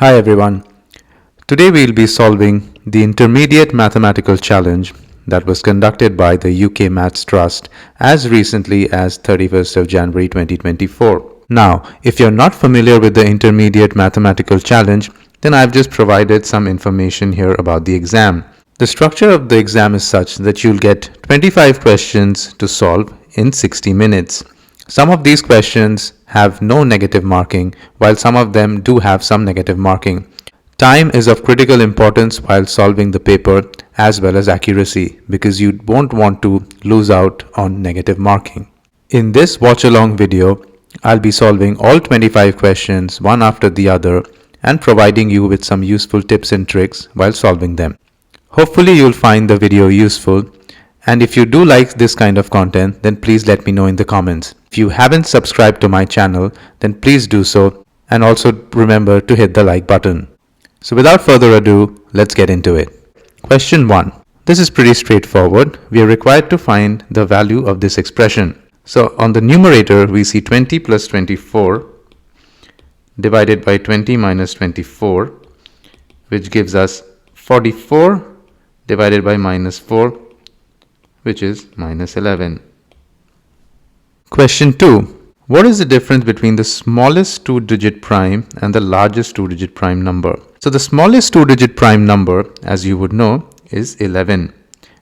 Hi everyone. Today we'll be solving the Intermediate Mathematical Challenge that was conducted by the UK Maths Trust as recently as 31st of January 2024. Now, if you're not familiar with the Intermediate Mathematical Challenge, then I've just provided some information here about the exam. The structure of the exam is such that you'll get 25 questions to solve in 60 minutes. Some of these questions have no negative marking, while some of them do have some negative marking. Time is of critical importance while solving the paper as well as accuracy, because you won't want to lose out on negative marking. In this watch-along video, I'll be solving all 25 questions one after the other and providing you with some useful tips and tricks while solving them. Hopefully you'll find the video useful, and if you do like this kind of content, then please let me know in the comments. If you haven't subscribed to my channel, then please do so, and also remember to hit the like button. So without further ado, let's get into it. Question 1. This is pretty straightforward. We are required to find the value of this expression. So on the numerator, we see 20 plus 24 divided by 20 minus 24, which gives us 44 divided by minus 4, which is minus 11. Question 2. What is the difference between the smallest two-digit prime and the largest two-digit prime number? So the smallest two-digit prime number, as you would know, is 11,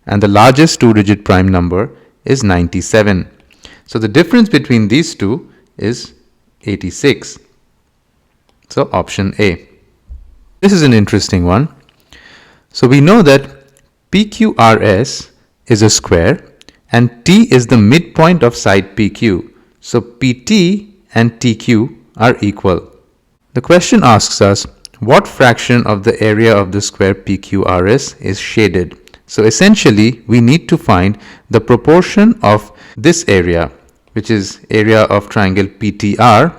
and the largest two-digit prime number is 97. So the difference between these two is 86. So option A. This is an interesting one. So we know that PQRS is a square and T is the midpoint of side PQ. So PT and TQ are equal. The question asks us what fraction of the area of the square PQRS is shaded. So essentially we need to find the proportion of this area, which is area of triangle PTR,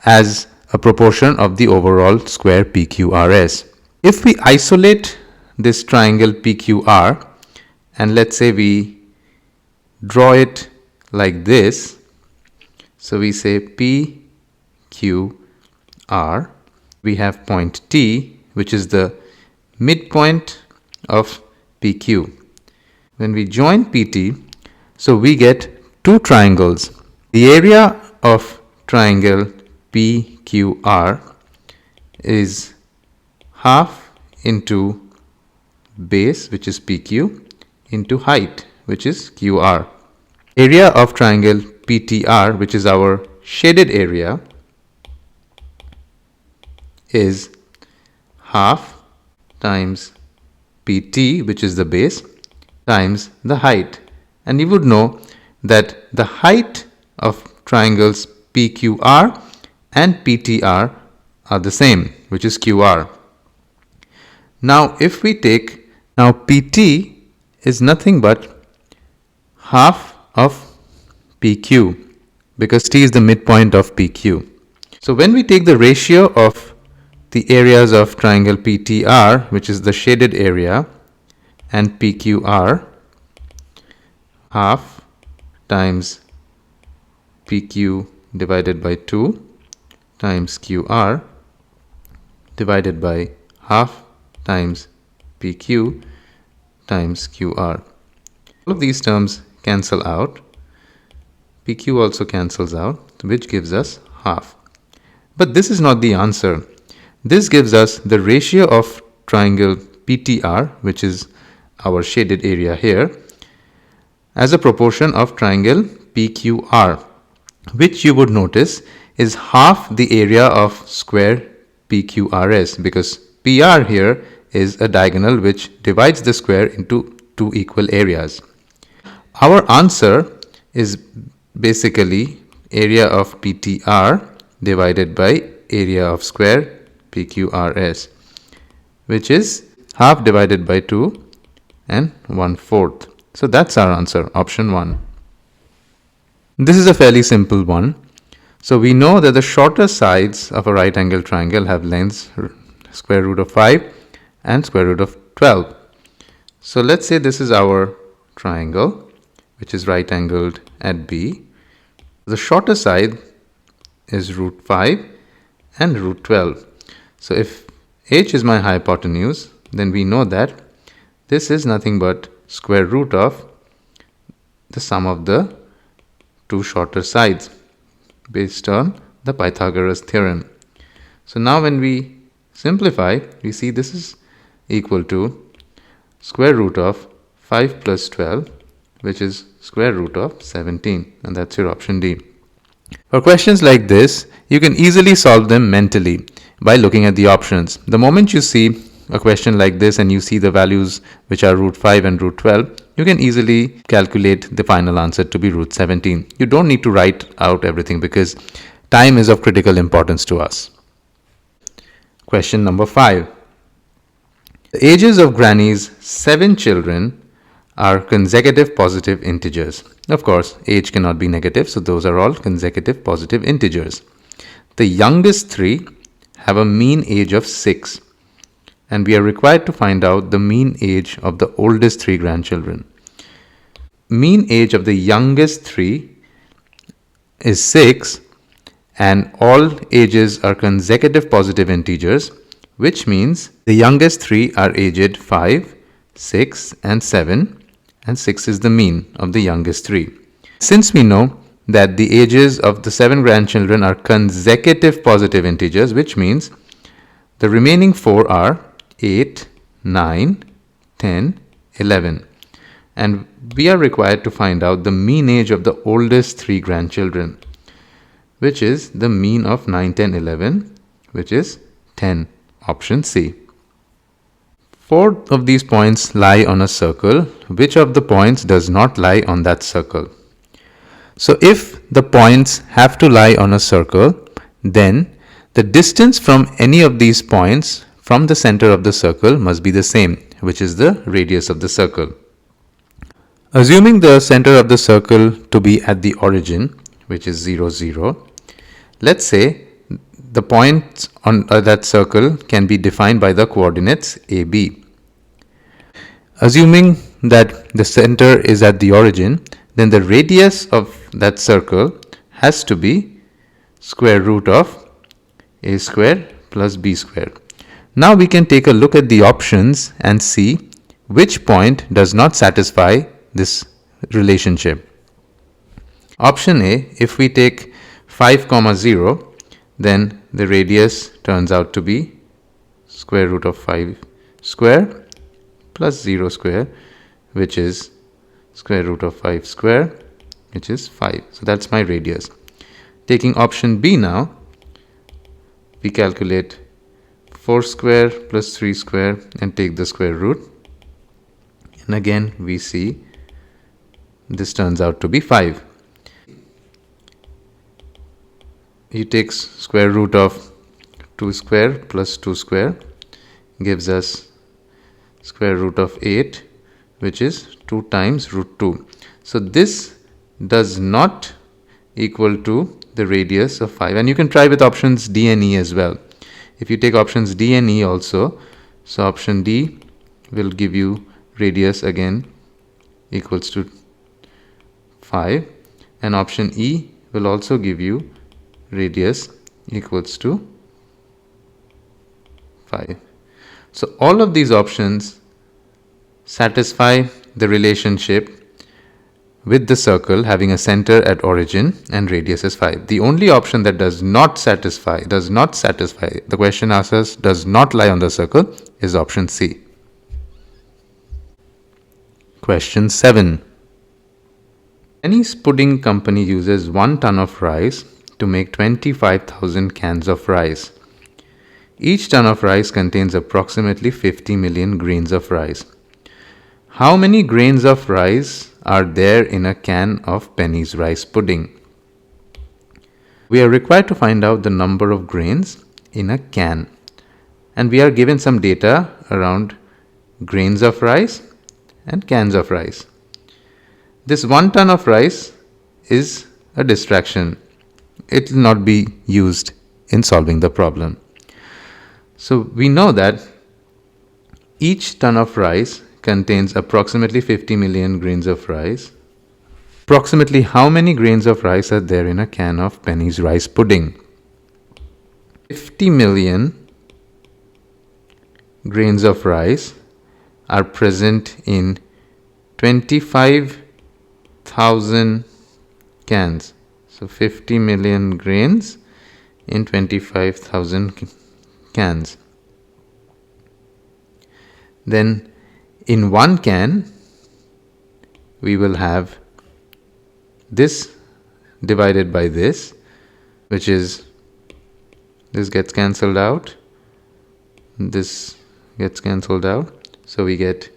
as a proportion of the overall square PQRS. If we isolate this triangle PQR, and let's say we draw it like this, so we say PQR, we have point T, which is the midpoint of PQ. When we join PT, so we get two triangles. The area of triangle PQR is half into base, which is PQ, into height, which is QR. Area of triangle PTR, which is our shaded area, is half times PT, which is the base, times the height. And you would know that the height of triangles PQR and PTR are the same, which is QR. Now if we take, now PT is nothing but half of PQ, because T is the midpoint of PQ. So when we take the ratio of the areas of triangle PTR, which is the shaded area, and PQR, half times PQ divided by 2 times QR divided by half times PQ times QR. All of these terms cancel out. PQ also cancels out, which gives us half. But this is not the answer. This gives us the ratio of triangle PTR, which is our shaded area here, as a proportion of triangle PQR, which you would notice is half the area of square PQRS, because PR here is a diagonal which divides the square into two equal areas. Our answer is basically area of PTR divided by area of square PQRS, which is half divided by 2 and 1/4. So that's our answer, option 1. This is a fairly simple one. So we know that the shorter sides of a right angle triangle have lengths square root of 5 and square root of 12. So let's say this is our triangle, which is right angled at B. The shorter side is root 5 and root 12. So if h is my hypotenuse, then we know that this is nothing but square root of the sum of the two shorter sides based on the Pythagoras theorem. So now when we simplify, we see this is equal to square root of 5 plus 12, which is square root of 17, and that's your option D. For questions like this, you can easily solve them mentally by looking at the options. The moment you see a question like this and you see the values which are root 5 and root 12, you can easily calculate the final answer to be root 17. You don't need to write out everything because time is of critical importance to us. Question number 5. The ages of Granny's 7 children are consecutive positive integers. Of course, age cannot be negative, so those are all consecutive positive integers. The youngest 3 have a mean age of 6, and we are required to find out the mean age of the oldest 3 grandchildren. Mean age of the youngest 3 is 6, and all ages are consecutive positive integers, which means the youngest 3 are aged 5, 6 and 7, and 6 is the mean of the youngest 3. Since we know that the ages of the 7 grandchildren are consecutive positive integers, which means the remaining 4 are 8, 9, 10, 11. And we are required to find out the mean age of the oldest 3 grandchildren, which is the mean of 9, 10, 11, which is 10, option C. 4 of these points lie on a circle. Which of the points does not lie on that circle? So if the points have to lie on a circle, then the distance from any of these points from the center of the circle must be the same, which is the radius of the circle. Assuming the center of the circle to be at the origin, which is 0, 0, let's say the points on that circle can be defined by the coordinates a, b. Assuming that the center is at the origin, then the radius of that circle has to be square root of a square plus b square. Now we can take a look at the options and see which point does not satisfy this relationship. Option A, if we take 5, 0, then the radius turns out to be square root of 5 square plus 0 square, which is square root of 5 square, which is 5. So that's my radius. Taking option B now, we calculate 4 square plus 3 square and take the square root. And again we see this turns out to be 5. You take square root of 2 square plus 2 square gives us square root of 8, which is 2 times root 2. So this does not equal to the radius of 5, and you can try with options D and E as well. If you take options D and E also, so option D will give you radius again equals to 5, and option E will also give you radius equals to 5. So all of these options satisfy the relationship with the circle having a center at origin and radius is 5. The only option that does not satisfy, the question asks us does not lie on the circle, is option C. Question 7. Penny's pudding company uses 1 ton of rice to make 25,000 cans of rice. Each ton of rice contains approximately 50 million grains of rice. How many grains of rice are there in a can of Penny's rice pudding? We are required to find out the number of grains in a can, and we are given some data around grains of rice and cans of rice. This 1 ton of rice is a distraction. It will not be used in solving the problem. So we know that each ton of rice contains approximately 50 million grains of rice. Approximately how many grains of rice are there in a can of Penny's rice pudding? 50 million grains of rice are present in 25,000 cans. So 50 million grains in 25,000 cans. Then in one can, we will have this divided by this, which is, this gets cancelled out, this gets cancelled out, so we get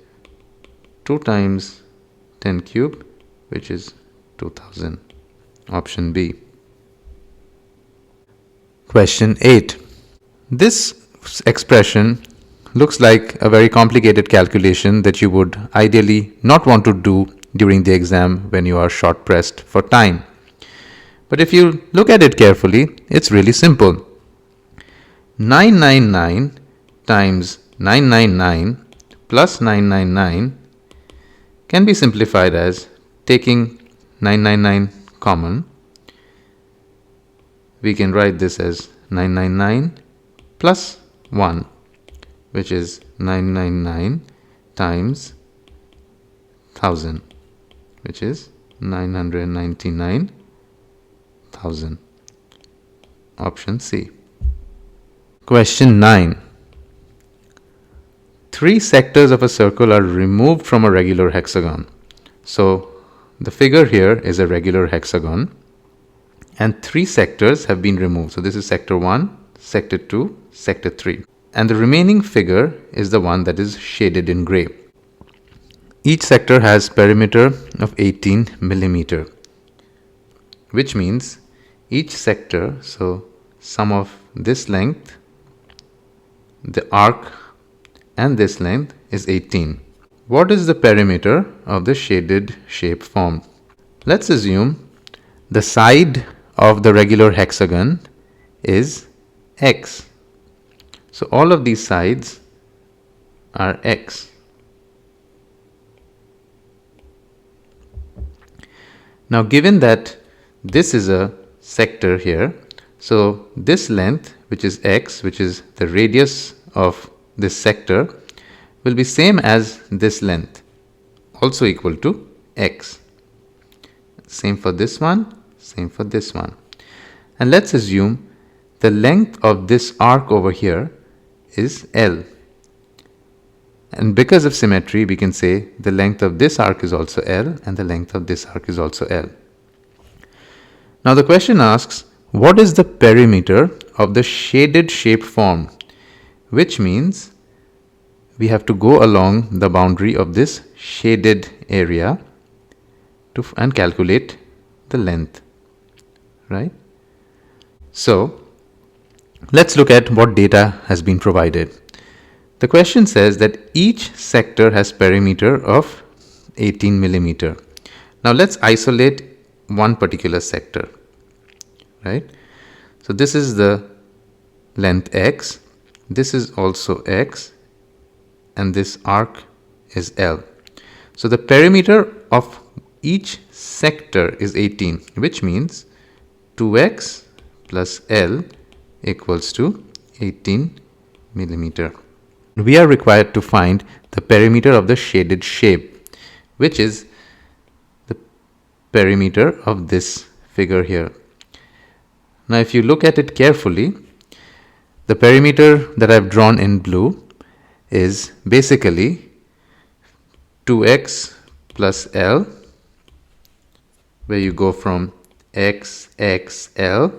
2 times 10 cube, which is 2000. Option B. Question 8. This expression looks like a very complicated calculation that you would ideally not want to do during the exam when you are short pressed for time. But if you look at it carefully, it's really simple. 999 times 999 plus 999 can be simplified as taking 999 common. We can write this as 999 plus 1, which is 999 times 1000, which is 999,000. Option C. Question 9. 3 sectors of a circle are removed from a regular hexagon. So the figure here is a regular hexagon and 3 sectors have been removed. So this is sector 1, sector 2, sector 3. And the remaining figure is the one that is shaded in gray. Each sector has perimeter of 18 millimeter, which means each sector, so sum of this length, the arc and this length is 18. What is the perimeter of the shaded shape formed? Let's assume the side of the regular hexagon is x. So all of these sides are x. Now given that this is a sector here, so this length, which is x, which is the radius of this sector, will be same as this length, also equal to x. Same for this one, same for this one. And let's assume the length of this arc over here is L. And because of symmetry, we can say the length of this arc is also L and the length of this arc is also L. Now the question asks, what is the perimeter of the shaded shape formed? Which means we have to go along the boundary of this shaded area and calculate the length, right? So let's look at what data has been provided. The question says that each sector has perimeter of 18 millimeter. Now let's isolate one particular sector, right? So this is the length x, this is also x, and this arc is L. So the perimeter of each sector is 18, which means 2x plus L equals to 18 millimeter. We are required to find the perimeter of the shaded shape, which is the perimeter of this figure here. Now if you look at it carefully, the perimeter that I've drawn in blue is basically 2x plus L, where you go from x, x, L,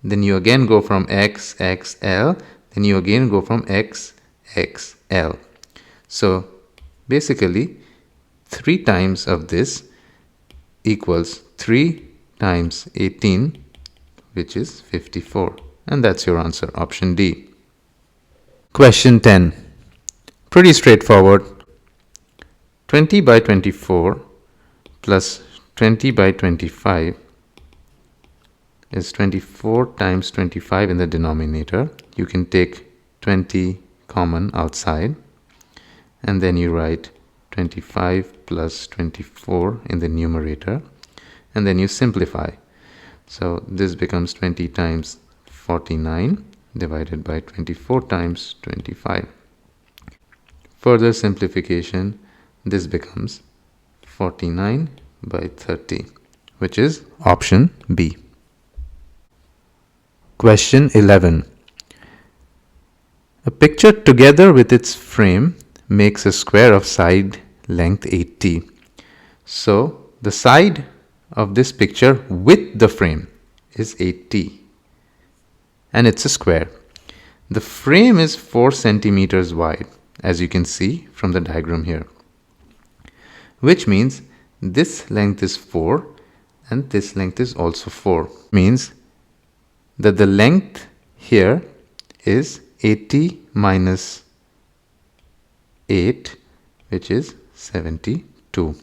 then you again go from x, x, L, then you again go from x, x, L. So basically 3 times of this equals 3 times 18, which is 54. And that's your answer, option D. Question 10. Pretty straightforward. 20 by 24 plus 20 by 25 is 24 times 25 in the denominator. You can take 20 common outside and then you write 25 plus 24 in the numerator and then you simplify. So this becomes 20 times 49 divided by 24 times 25. Further simplification, this becomes 49 by 30, which is option B. Question 11. A picture together with its frame makes a square of side length 80. So the side of this picture with the frame is 80 and it's a square. The frame is 4 centimeters wide, as you can see from the diagram here, which means this length is 4 and this length is also 4. Means that the length here is 80 minus 8, which is 72.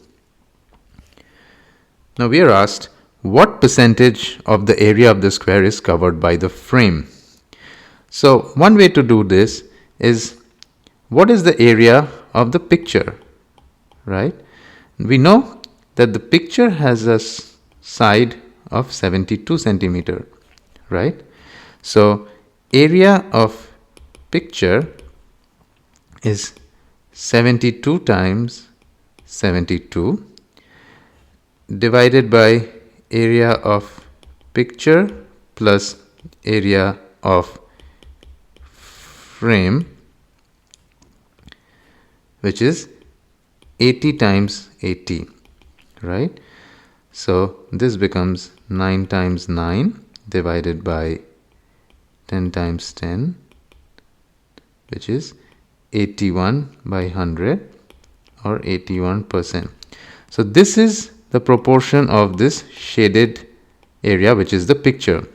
Now we are asked what percentage of the area of the square is covered by the frame. So one way to do this is, what is the area of the picture, right? We know that the picture has a side of 72 centimeter, right? So area of picture is 72 times 72 divided by area of picture plus area of frame, which is 80 times 80, right? So this becomes 9 times 9 divided by 10 times 10, which is 81 by 100 or 81%. So this is the proportion of this shaded area, which is the picture.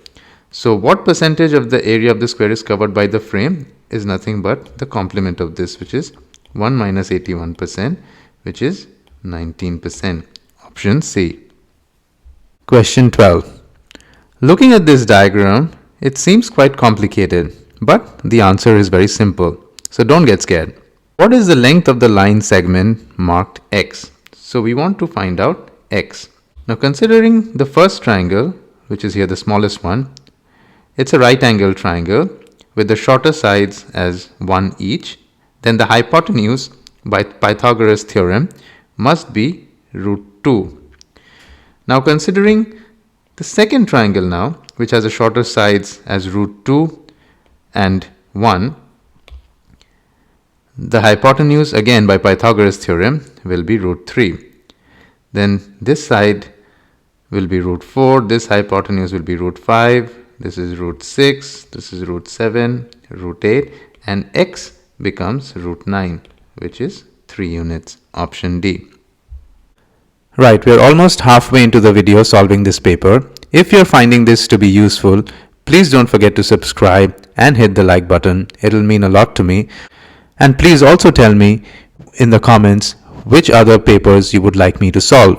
So what percentage of the area of the square is covered by the frame is nothing but the complement of this, which is 1 minus 81%, which is 19%. Option C. Question 12. Looking at this diagram, it seems quite complicated, but the answer is very simple. So don't get scared. What is the length of the line segment marked X? So we want to find out X. Now considering the first triangle, which is here the smallest one, it's a right angle triangle with the shorter sides as 1 each. Then the hypotenuse by Pythagoras theorem must be root 2. Now considering the second triangle now, which has a shorter sides as root 2 and 1, the hypotenuse again by Pythagoras theorem will be root 3. Then this side will be root 4, this hypotenuse will be root 5, this is root 6, this is root 7, root 8, and x becomes root 9, which is 3 units. Option D. Right, we're almost halfway into the video solving this paper. If you're finding this to be useful, please don't forget to subscribe and hit the like button. It'll mean a lot to me. And please also tell me in the comments which other papers you would like me to solve.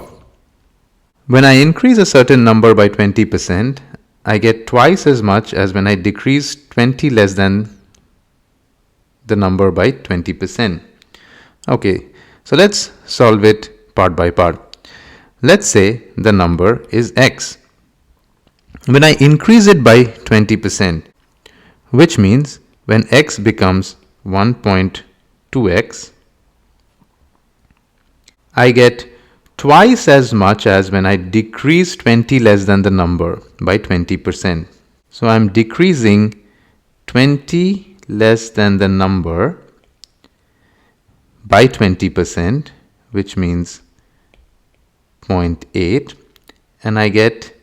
When I increase a certain number by 20%, I get twice as much as when I decrease 20 less than the number by 20%. Okay, so let's solve it part by part. Let's say the number is x. When I increase it by 20%, which means when x becomes 1.2x, I get twice as much as when I decrease 20 less than the number by 20%. So I'm decreasing 20 less than the number by 20%, which means 0.8, and I get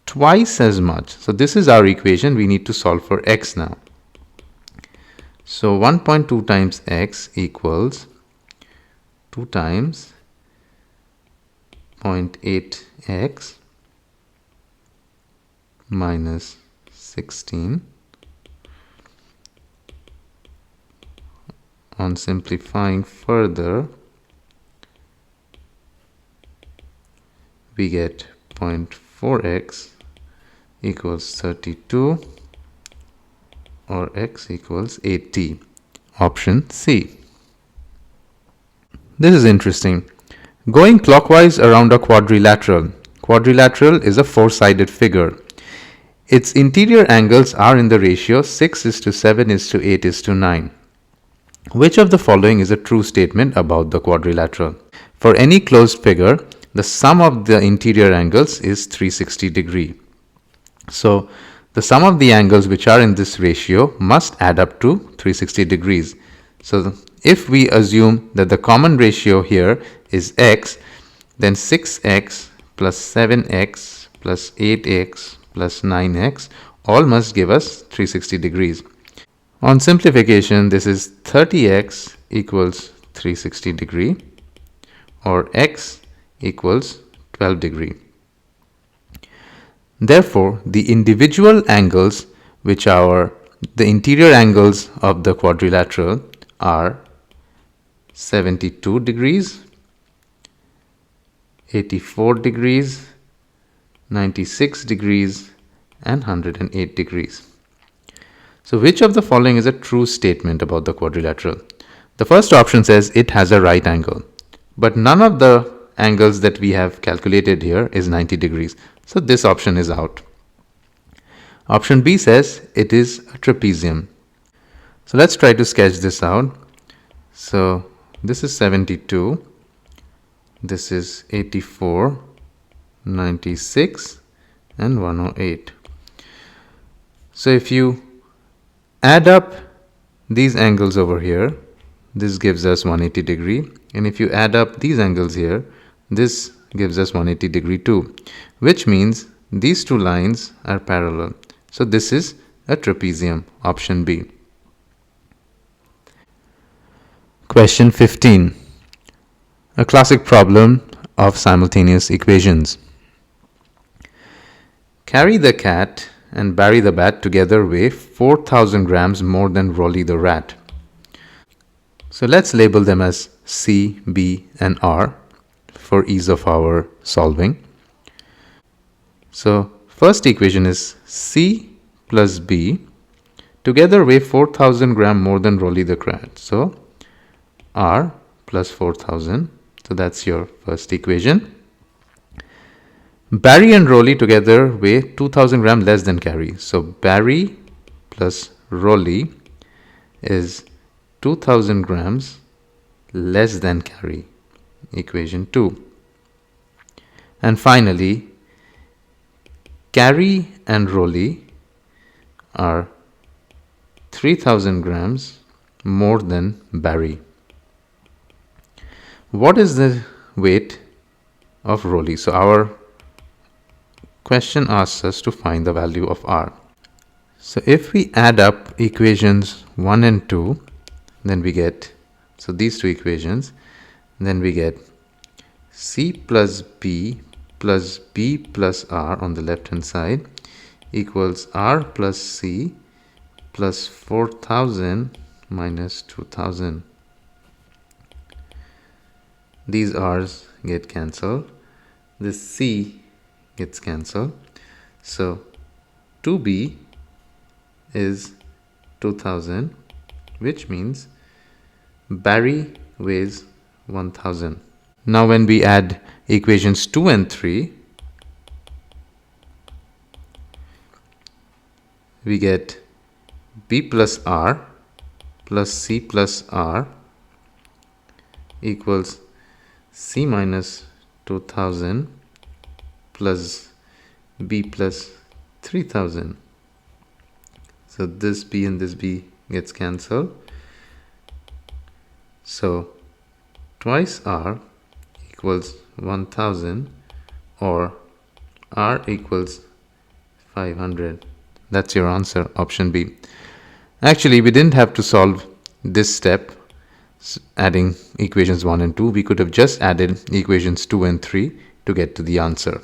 twice as much. So this is our equation. We need to solve for x now. So 1.2 times x equals 2 times 0.8x minus 16. On simplifying further, we get 0.4x equals 32 or x equals 80. Option C. This is interesting. Going clockwise around a quadrilateral. Quadrilateral is a four-sided figure. Its interior angles are in the ratio 6:7:8:9. Which of the following is a true statement about the quadrilateral? For any closed figure, the sum of the interior angles is 360 degree. So the sum of the angles which are in this ratio must add up to 360 degrees. So if we assume that the common ratio here is x, then 6x plus 7x plus 8x plus 9x all must give us 360 degrees. On simplification, this is 30x equals 360 degree, or x equals 12 degree. Therefore, the individual angles which are the interior angles of the quadrilateral are 72 degrees, 84 degrees, 96 degrees, and 108 degrees. So which of the following is a true statement about the quadrilateral? The first option says it has a right angle, but none of the angles that we have calculated here is 90 degrees. So this option is out. Option B says it is a trapezium. So let's try to sketch this out. So this is 72, this is 84, 96, and 108. So if you add up these angles over here, this gives us 180 degree, and if you add up these angles here, this gives us 180 degree too, which means these two lines are parallel. So this is a trapezium, option B. Question 15. A classic problem of simultaneous equations. Carry the cat and Barry the bat together weigh 4,000 grams more than Rolly the rat. So let's label them as C, B, and R for ease of our solving. So first equation is C plus B together weigh 4,000 grams more than Rolly the rat. So R plus 4,000. So that's your first equation. Barry and Rolly together weigh 2,000 grams less than Carry. So Barry plus Rolly is 2,000 grams less than Carry, equation 2. And finally, Carry and Rolly are 3,000 grams more than Barry. What is the weight of Rolly? So our question asks us to find the value of R. So if we add up equations 1 and 2, then we get, so these two equations, then we get C plus B plus R on the left hand side equals R plus C plus 4,000 minus 2,000. These R's get cancelled. This C gets cancelled. So 2B is 2,000, which means Barry weighs 1,000. Now when we add equations 2 and 3, we get B plus R plus C plus R equals C minus 2,000 plus B plus 3,000. So this B and this B gets cancelled. So twice R equals 1,000, or R equals 500. That's your answer, option B. Actually, we didn't have to solve this step, adding equations 1 and 2. We could have just added equations 2 and 3 to get to the answer.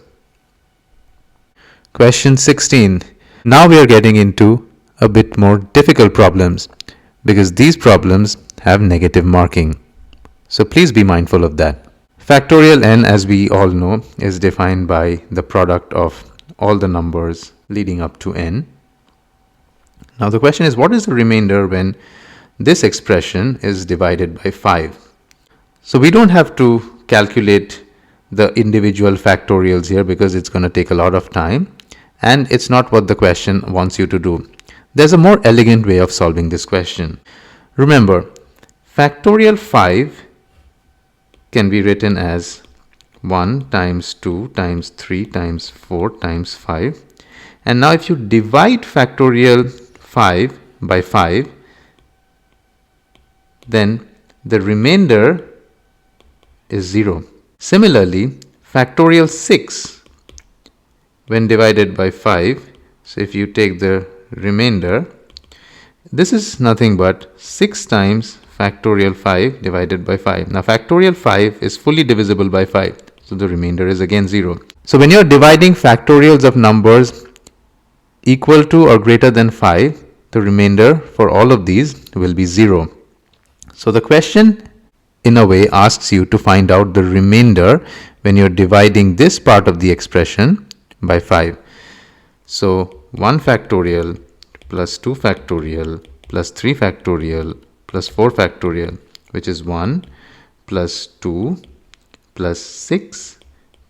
Question 16. Now we are getting into a bit more difficult problems because these problems have negative marking. So please be mindful of that. Factorial n, as we all know, is defined by the product of all the numbers leading up to n. Now the question is, what is the remainder when this expression is divided by 5? So we don't have to calculate the individual factorials here because it's going to take a lot of time and it's not what the question wants you to do. There's a more elegant way of solving this question. Remember, Factorial 5 can be written as 1 times 2 times 3 times 4 times 5. And now if you divide factorial 5 by 5, then the remainder is 0. Similarly, factorial 6 when divided by 5, so if you take the remainder, this is nothing but 6 times factorial 5 divided by 5. Now factorial 5 is fully divisible by 5, so the remainder is again 0. So when you are dividing factorials of numbers equal to or greater than 5, the remainder for all of these will be 0. So the question in a way asks you to find out the remainder when you're dividing this part of the expression by 5. So 1 factorial plus 2 factorial plus 3 factorial plus 4 factorial, which is 1 plus 2 plus 6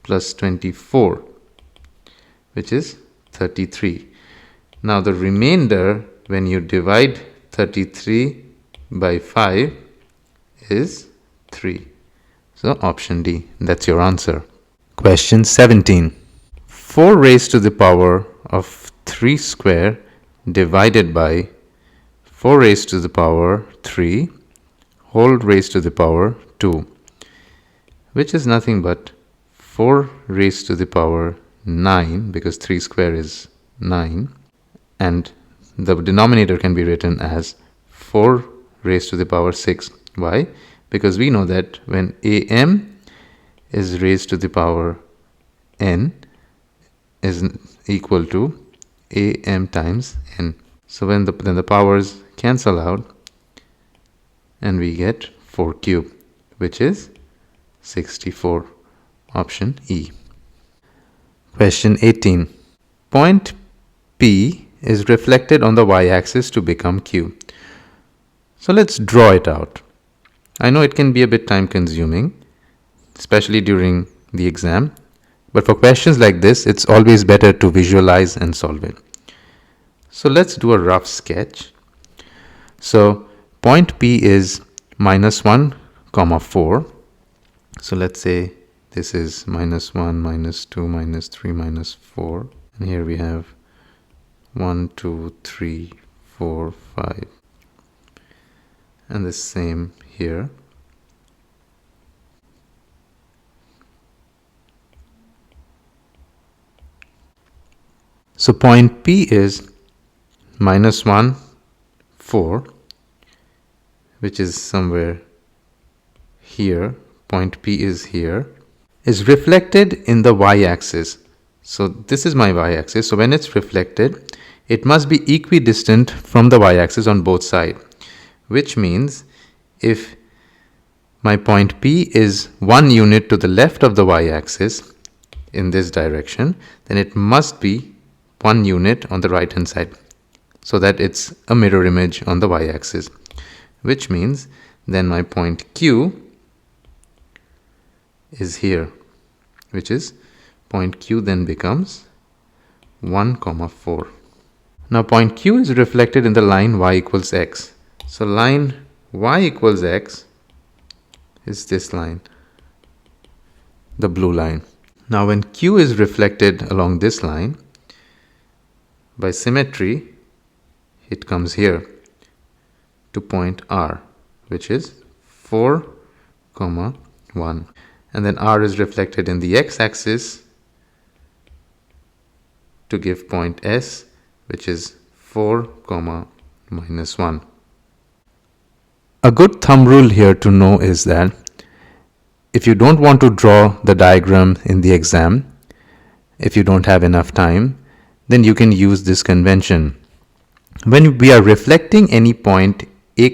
plus 24, which is 33. Now the remainder when you divide 33 by 5 is 3. So option D, that's your answer. Question 17. 4 raised to the power of 3 square divided by 4 raised to the power 3 whole raised to the power 2, which is nothing but 4 raised to the power 9, because 3 square is 9, and the denominator can be written as 4 raised to the power 6. Why? Because we know that when am is raised to the power n is equal to am times n. So when then the powers cancel out and we get 4 cubed, which is 64. Option E. Question 18. Point P is reflected on the y-axis to become Q. So let's draw it out. I know it can be a bit time consuming, especially during the exam, but for questions like this, it's always better to visualize and solve it. So let's do a rough sketch. So point P is -1, 4. So let's say this is -1, -2, -3, -4. And here we have 1, 2, 3, 4, 5. And the same here. So point P is -1, 4, which is somewhere here. Point P is here, is reflected in the y-axis. So this is my y-axis. So when it's reflected, it must be equidistant from the y-axis on both sides, which means if my point P is 1 unit to the left of the y-axis in this direction, then it must be 1 unit on the right hand side, so that it's a mirror image on the y-axis, which means then my point Q is here, which is point Q then becomes 1, 4. Now point Q is reflected in the line y equals x. So line y equals x is this line, the blue line. Now when Q is reflected along this line, by symmetry, it comes here to point R, which is 4, 1. And then R is reflected in the x-axis to give point S, which is 4, -1. A good thumb rule here to know is that if you don't want to draw the diagram in the exam, if you don't have enough time, then you can use this convention. When we are reflecting any point A,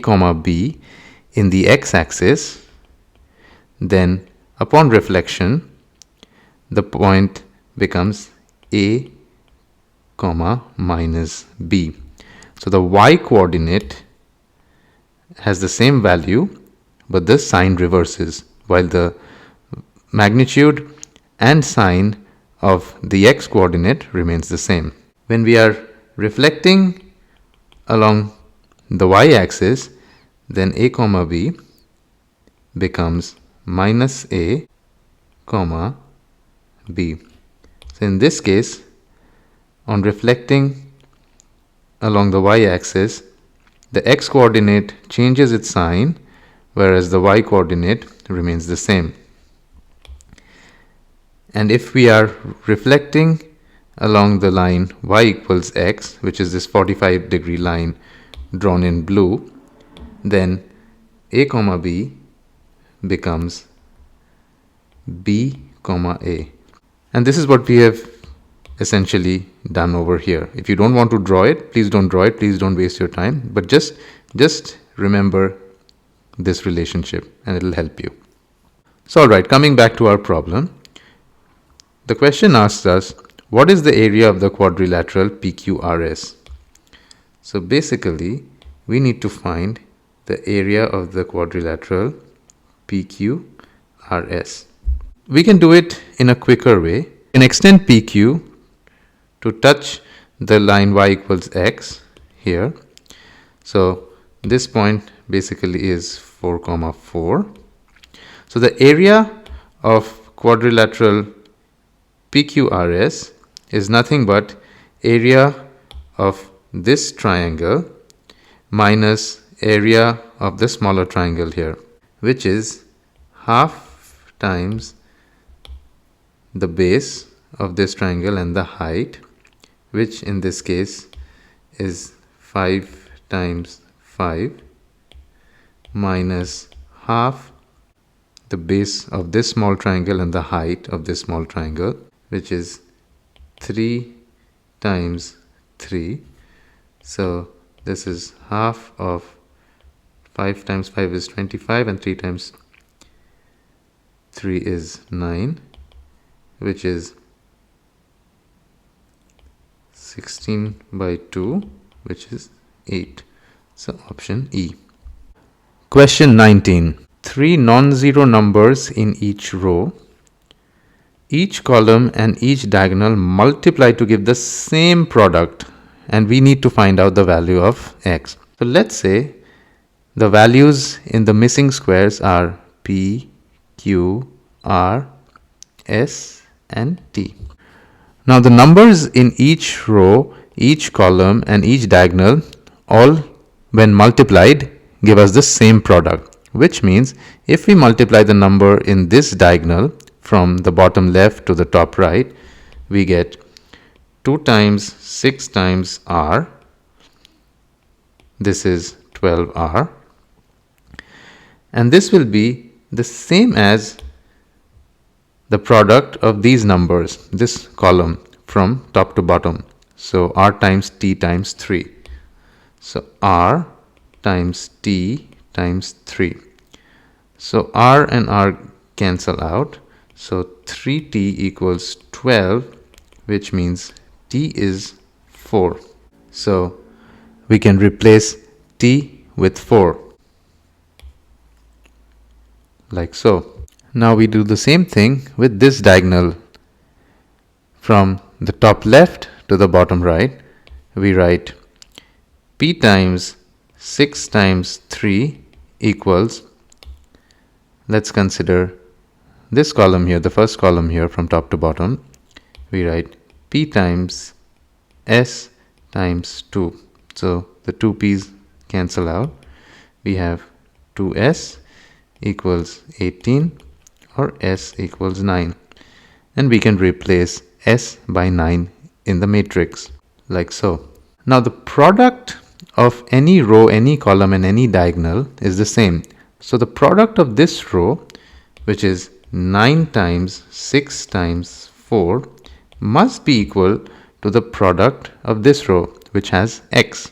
B in the x-axis, then upon reflection, the point becomes A, -b. So the y coordinate has the same value, but the sign reverses, while the magnitude and sign of the x coordinate remains the same. When we are reflecting along the y-axis, then A, B becomes minus a comma b. So in this case, on reflecting along the y-axis, the x coordinate changes its sign, whereas the y coordinate remains the same. And if we are reflecting along the line y equals x, which is this 45-degree line drawn in blue, then a comma b becomes b comma a. And this is what we have essentially done over here. If you don't want to draw it, please don't draw it, please don't waste your time, but just remember this relationship and it'll help you. So alright, coming back to our problem, the question asks us, what is the area of the quadrilateral PQRS? So basically, we need to find the area of the quadrilateral PQRS. We can do it in a quicker way. We can extend PQ to touch the line y equals x here. So this point basically is 4, 4. So the area of quadrilateral PQRS is nothing but area of this triangle minus area of the smaller triangle here, which is half times the base of this triangle and the height, which in this case is 5 times 5 minus half the base of this small triangle and the height of this small triangle, which is 3 times 3. So this is half of 5 times 5 is 25 and 3 times 3 is 9, which is 16 by 2, which is 8. So option E. Question 19. 3 non-zero numbers in each row. Each column and each diagonal multiply to give the same product, and we need to find out the value of x. So let's say the values in the missing squares are P, Q, R, S and T. Now the numbers in each row, each column and each diagonal all when multiplied give us the same product, which means if we multiply the number in this diagonal from the bottom left to the top right, we get 2 times 6 times R. This is 12R. And this will be the same as the product of these numbers, this column from top to bottom. So R times T times 3. So R times T times 3. So R and R cancel out. So 3T equals 12, which means T is 4. So we can replace T with 4. Like so. Now we do the same thing with this diagonal. From the top left to the bottom right, we write P times 6 times 3 equals, let's consider this column here, the first column here from top to bottom, we write P times S times 2. So the two P's cancel out. We have 2S equals 18 or S equals 9. And we can replace S by 9 in the matrix, like so. Now the product of any row, any column and any diagonal is the same. So the product of this row, which is 9 times 6 times 4, must be equal to the product of this row, which has x.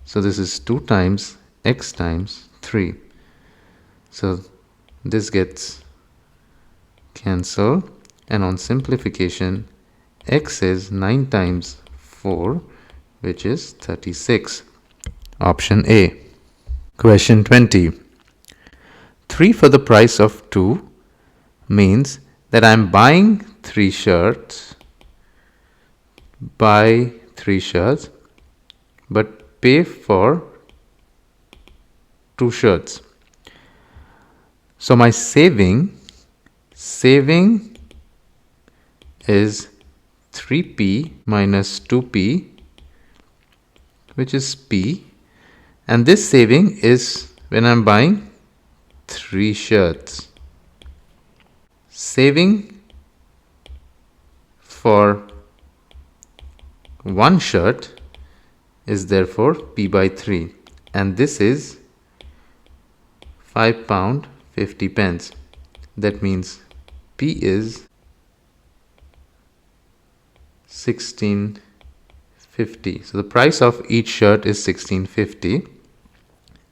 So this is 2 times x times 3. So this gets cancelled, and on simplification, x is 9 times 4, which is 36. Option A. Question 20. 3 for the price of 2 means that I'm buying 3 shirts, but pay for 2 shirts. So my saving is 3p minus 2p, which is p, and this saving is when I'm buying 3 shirts. Saving for 1 shirt is therefore p by 3, and this is £5.50. That means p is 16.50. So the price of each shirt is 16.50,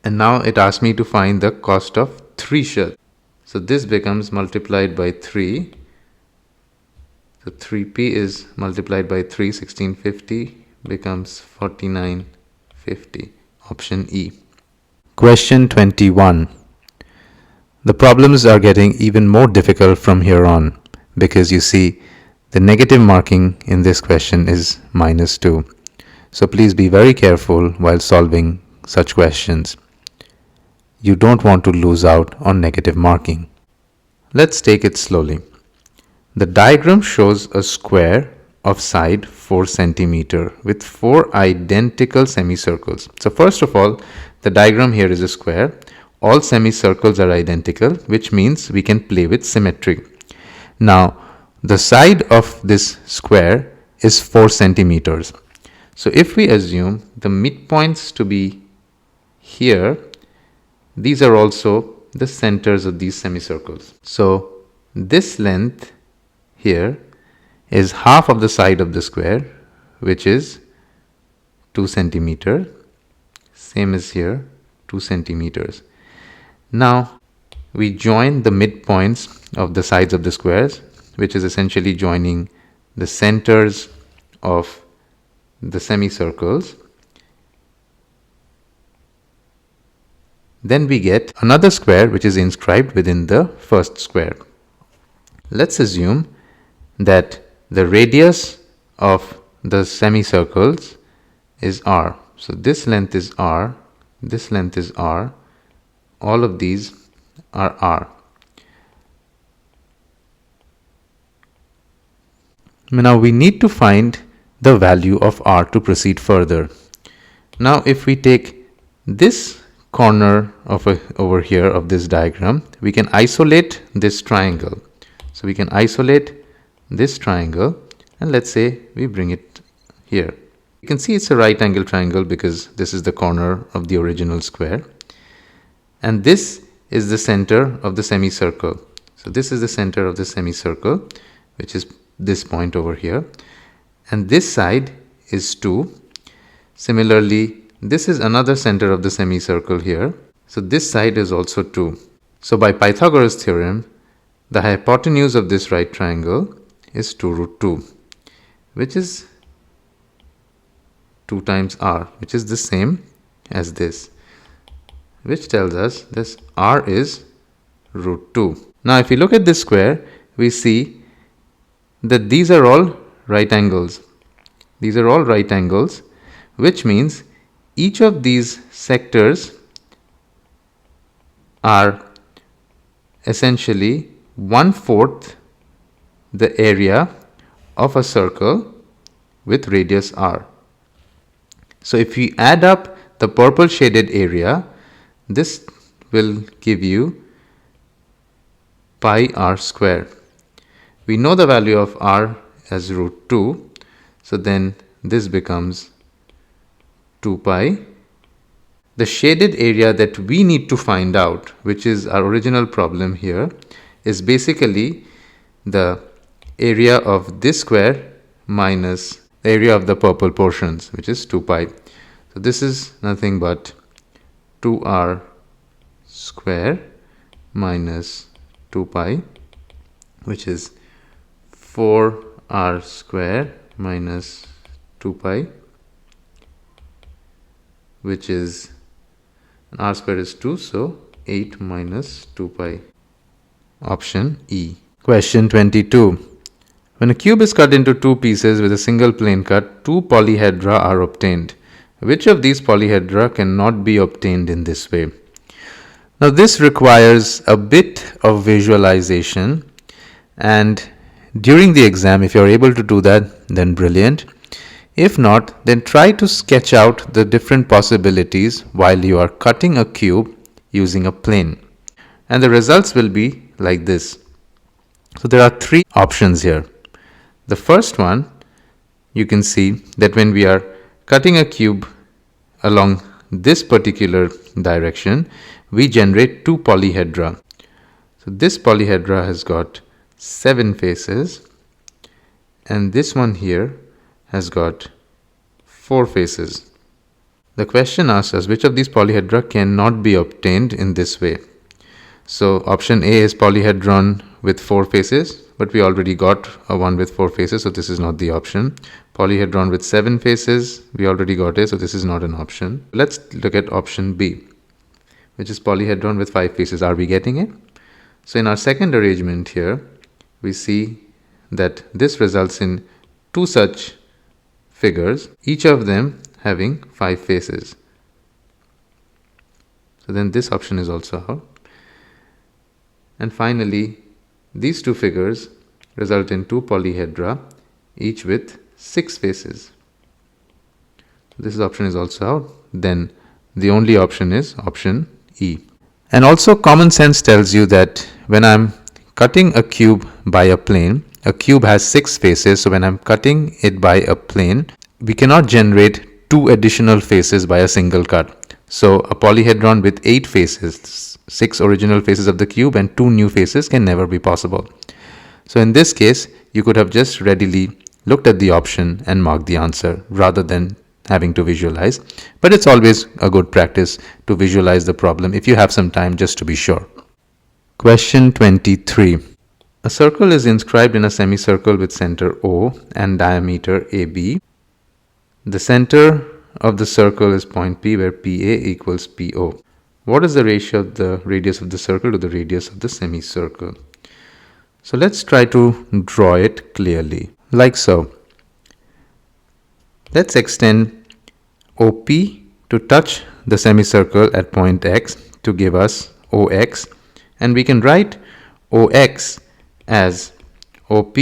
and now it asks me to find the cost of 3 shirts. So this becomes multiplied by 3. So 3p is multiplied by 3, 1650 becomes 49.50. Option E. Question 21. The problems are getting even more difficult from here on, because you see the negative marking in this question is -2. So please be very careful while solving such questions. You don't want to lose out on negative marking. Let's take it slowly. The diagram shows a square of side 4 centimeter with 4 identical semicircles. So first of all, the diagram here is a square. All semicircles are identical, which means we can play with symmetry. Now, the side of this square is 4 centimeters. So if we assume the midpoints to be here, these are also the centers of these semicircles. So this length here is half of the side of the square, which is 2 centimeters. Same as here, 2 centimeters. Now we join the midpoints of the sides of the squares, which is essentially joining the centers of the semicircles. Then we get another square which is inscribed within the first square. Let's assume that the radius of the semicircles is r. So this length is r, this length is r, all of these are r. Now we need to find the value of r to proceed further. Now if we take this corner of over here of this diagram, we can isolate this triangle. So we can isolate this triangle, and let's say we bring it here. You can see it's a right angle triangle because this is the corner of the original square, and this is the center of the semicircle. So this is the center of the semicircle, which is this point over here, and this side is 2. Similarly, this is another center of the semicircle here, so this side is also 2. So by Pythagoras theorem, the hypotenuse of this right triangle is 2 root 2, which is 2 times r, which is the same as this, which tells us this r is root 2. Now if you look at this square, we see that these are all right angles. These are all right angles, which means each of these sectors are essentially 1/4 the area of a circle with radius r. So if we add up the purple shaded area, this will give you pi r square. We know the value of r as root 2, so then this becomes 2 pi. The shaded area that we need to find out, which is our original problem here, is basically the area of this square minus the area of the purple portions, which is 2 pi. So this is nothing but 2r square minus 2 pi, which is 4r square minus 2 pi, which is r square is 2, so 8 minus 2 pi. Option E. Question 22. When a cube is cut into 2 pieces with a single plane cut, 2 polyhedra are obtained. Which of these polyhedra cannot be obtained in this way? Now this requires a bit of visualization, and during the exam, if you're able to do that, then brilliant. If not, then try to sketch out the different possibilities while you are cutting a cube using a plane. And the results will be like this. So there are three options here. The first one, you can see that when we are cutting a cube along this particular direction, we generate two polyhedra. So this polyhedra has got 7 faces, and this one here has got 4 faces. The question asks us which of these polyhedra cannot be obtained in this way. So option A is polyhedron with 4 faces, but we already got a one with 4 faces, so this is not the option. Polyhedron with 7 faces, we already got it, so this is not an option. Let's look at option B, which is polyhedron with 5 faces. Are we getting it? So in our second arrangement here, we see that this results in 2 such figures, each of them having 5 faces. So then this option is also out. And finally, these 2 figures result in 2 polyhedra, each with 6 faces. This option is also out. Then the only option is option E. And also common sense tells you that when I'm cutting a cube by a plane, a cube has 6 faces, so when I'm cutting it by a plane, we cannot generate 2 additional faces by a single cut. So a polyhedron with 8 faces, 6 original faces of the cube and 2 new faces can never be possible. So in this case, you could have just readily looked at the option and marked the answer rather than having to visualize. But it's always a good practice to visualize the problem if you have some time, just to be sure. Question 23. A circle is inscribed in a semicircle with center O and diameter AB. The center of the circle is point P, where PA equals PO. What is the ratio of the radius of the circle to the radius of the semicircle? So let's try to draw it clearly, like so. Let's extend OP to touch the semicircle at point X to give us OX, and we can write OX as OP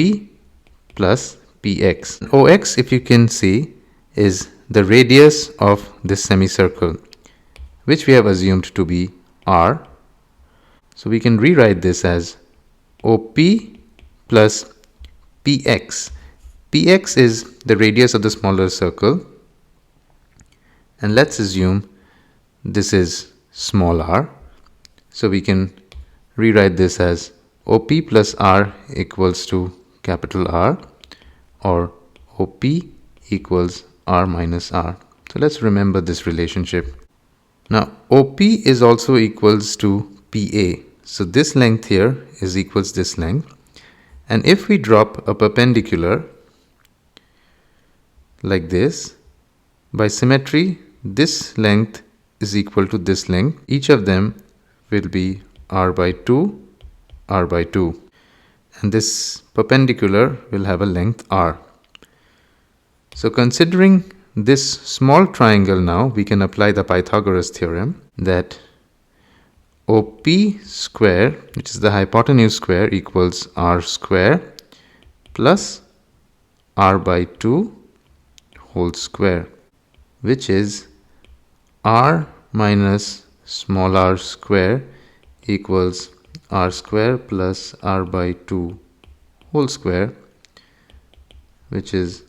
plus PX. OX, if you can see, is the radius of this semicircle, which we have assumed to be R. So we can rewrite this as OP plus PX. PX is the radius of the smaller circle, and let's assume this is small r. So we can rewrite this as OP plus R equals to capital R, or OP equals R minus R. So let's remember this relationship. Now OP is also equals to PA. So this length here is equals this length. And if we drop a perpendicular like this, by symmetry, this length is equal to this length. Each of them will be R by 2, R by 2. And this perpendicular will have a length R. So considering this small triangle now, we can apply the Pythagoras theorem that OP square, which is the hypotenuse square, equals R square plus R by 2 whole square, which is R minus small r square equals R square plus R by 2 whole square, which is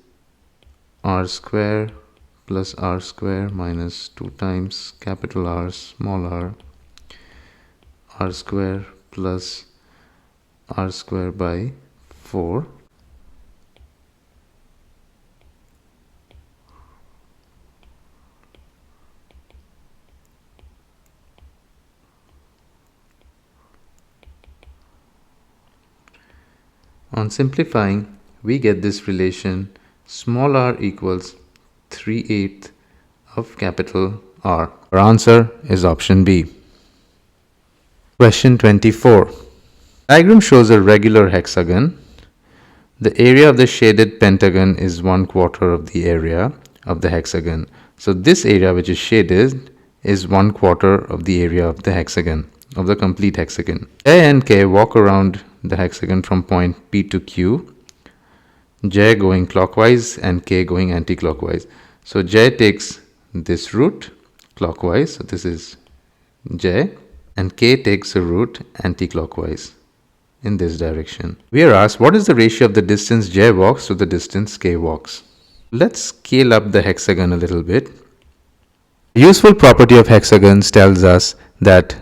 R square plus R square minus 2 times capital R small r, R square plus R square by 4. On simplifying, we get this relation small r equals 3/8 of capital R. Our answer is option B. Question 24. Diagram shows a regular hexagon. The area of the shaded pentagon is 1/4 of the area of the hexagon. So this area which is shaded is 1/4 of the area of the hexagon. of the complete hexagon. J and K walk around the hexagon from point P to Q, J going clockwise and K going anti-clockwise. So J takes this route clockwise, so this is J, and K takes a route anti-clockwise in this direction. We are asked, what is the ratio of the distance J walks to the distance K walks? Let's scale up the hexagon a little bit. The useful property of hexagons tells us that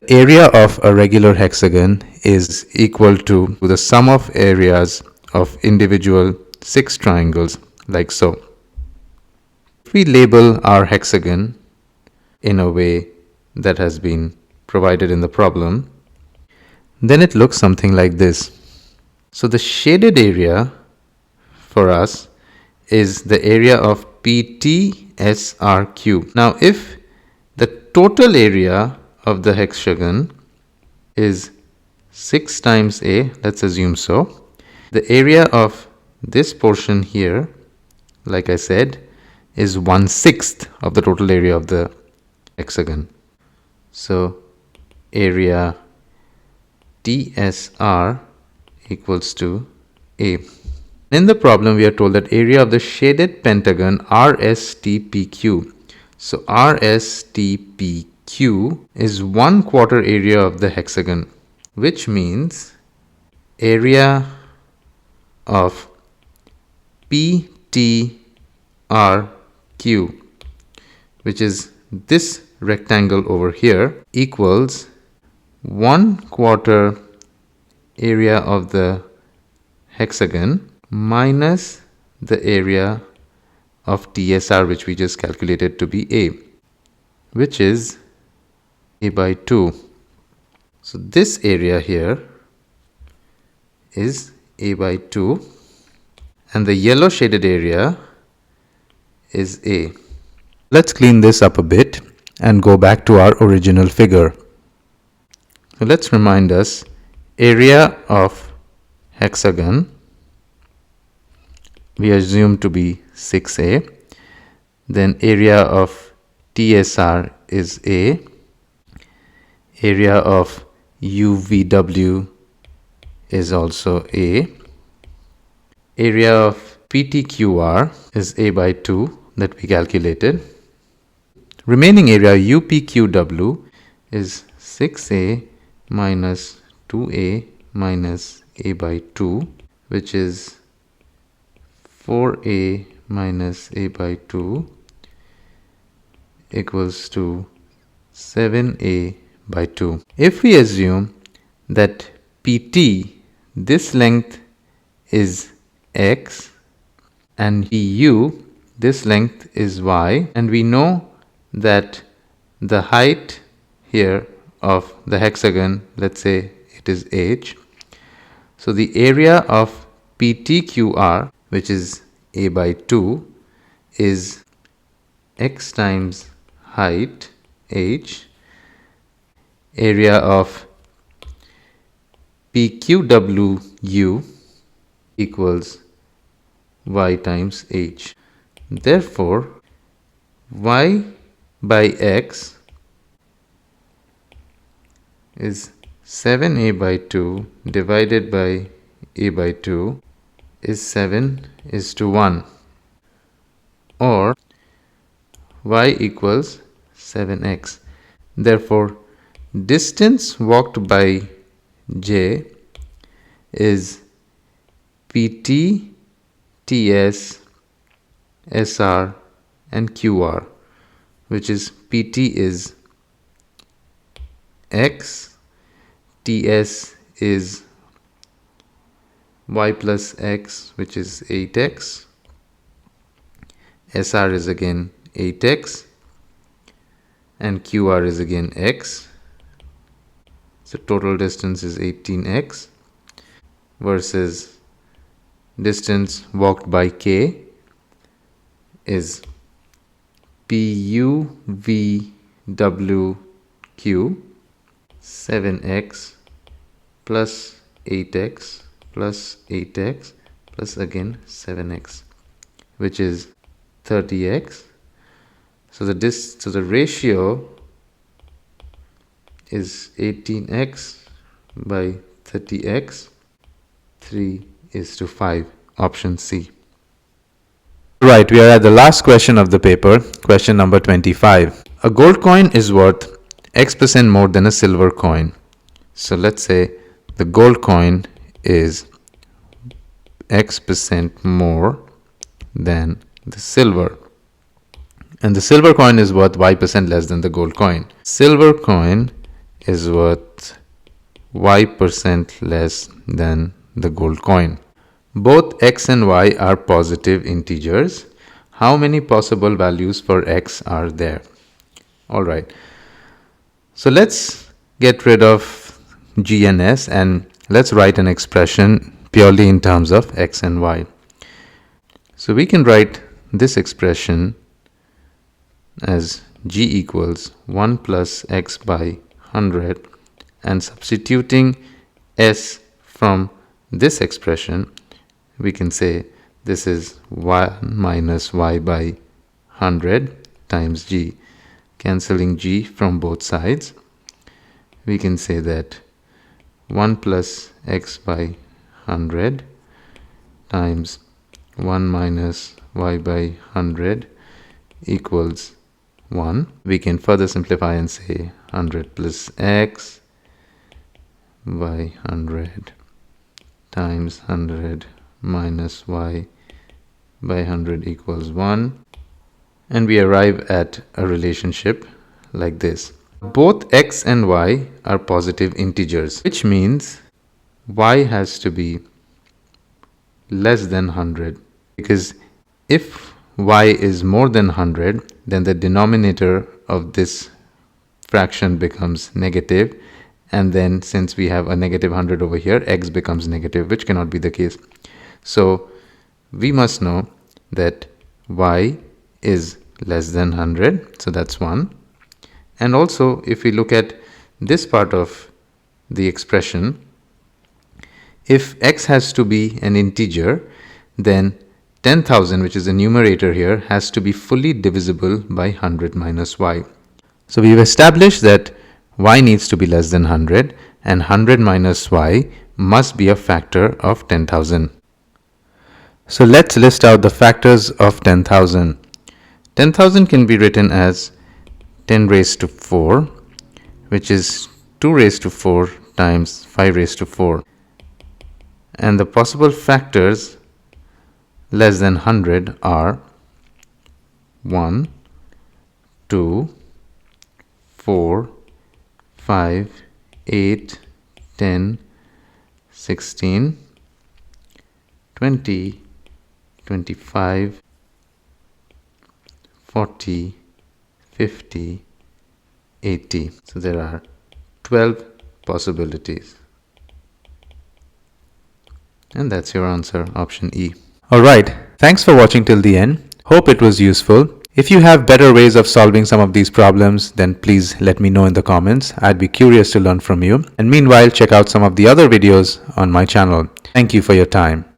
area of a regular hexagon is equal to the sum of areas of individual 6 triangles, like so. If we label our hexagon in a way that has been provided in the problem, then it looks something like this. So the shaded area for us is the area of PTSRQ. Now if the total area of the hexagon is 6 times A, let's assume so, the area of this portion here, like I said, is 1/6 of the total area of the hexagon. So area TSR equals to A. In the problem, we are told that area of the shaded pentagon RSTPQ. So RSTPQ is 1/4 area of the hexagon, which means area of PTRQ, which is this rectangle over here, equals 1/4 area of the hexagon minus the area of TSR, which we just calculated to be A, which is A by 2. So this area here is A by 2 and the yellow shaded area is A. Let's clean this up a bit and go back to our original figure. So let's remind us, area of hexagon we assume to be 6A, then area of TSR is A, area of UVW is also A, area of PTQR is A by 2 that we calculated. Remaining area UPQW is 6A minus 2A minus A by 2, which is 4A minus A by 2 equals to 7A by 2. If we assume that PT, this length is X, and PU, this length is Y, and we know that the height here of the hexagon, let's say it is H. So the area of PTQR, which is A by 2, is X times height H. Area of PQWU equals Y times H. Therefore, Y by X is 7A by 2 divided by A by 2 is 7:1, or Y equals 7x. Therefore, distance walked by J is PT, TS, SR and QR, which is PT is X, TS is Y plus X, which is 8x, SR is again 8x, and QR is again X. So total distance is 18x versus distance walked by K is PUVWQ 7x plus 8x plus 8x plus again 7x, which is 30x. So the ratio is 18x by 30x. 3:5. Option C. Right, we are at the last question of the paper, question number 25. A gold coin is worth X% more than a silver coin. So let's say the gold coin is X% more than the silver. And the silver coin is worth Y% less than the gold coin. Silver coin is worth Y% less than the gold coin. Both x and y are positive integers. How many possible values for x are there? Alright, so let's get rid of g and s and let's write an expression purely in terms of x and y. So we can write this expression as g equals 1 plus x by 100, and substituting s from this expression, we can say this is 1 minus y by 100 times g. Cancelling g from both sides, we can say that 1 plus x by 100 times 1 minus y by 100 equals 1. We can further simplify and say 100 plus x by 100 times 100 minus y by 100 equals 1, and we arrive at a relationship like this. Both x and y are positive integers, which means y has to be less than 100, because if y is more than 100, then the denominator of this fraction becomes negative, and then since we have a negative 100 over here, x becomes negative, which cannot be the case. So we must know that y is less than 100, so that's 1. And also if we look at this part of the expression, if x has to be an integer, then 10,000, which is the numerator here, has to be fully divisible by 100 minus y. So we've established that y needs to be less than 100, and 100 minus y must be a factor of 10,000. So let's list out the factors of 10,000. 10,000 can be written as 10 raised to 4, which is 2 raised to 4 times 5 raised to 4. And the possible factors less than 100 are 1, 2, 4, 5, 8, 10, 16, 20, 25, 40, 50, 80. So there are 12 possibilities. And that's your answer, option E. Alright, thanks for watching till the end. Hope it was useful. If you have better ways of solving some of these problems, then please let me know in the comments. I'd be curious to learn from you. And meanwhile, check out some of the other videos on my channel. Thank you for your time.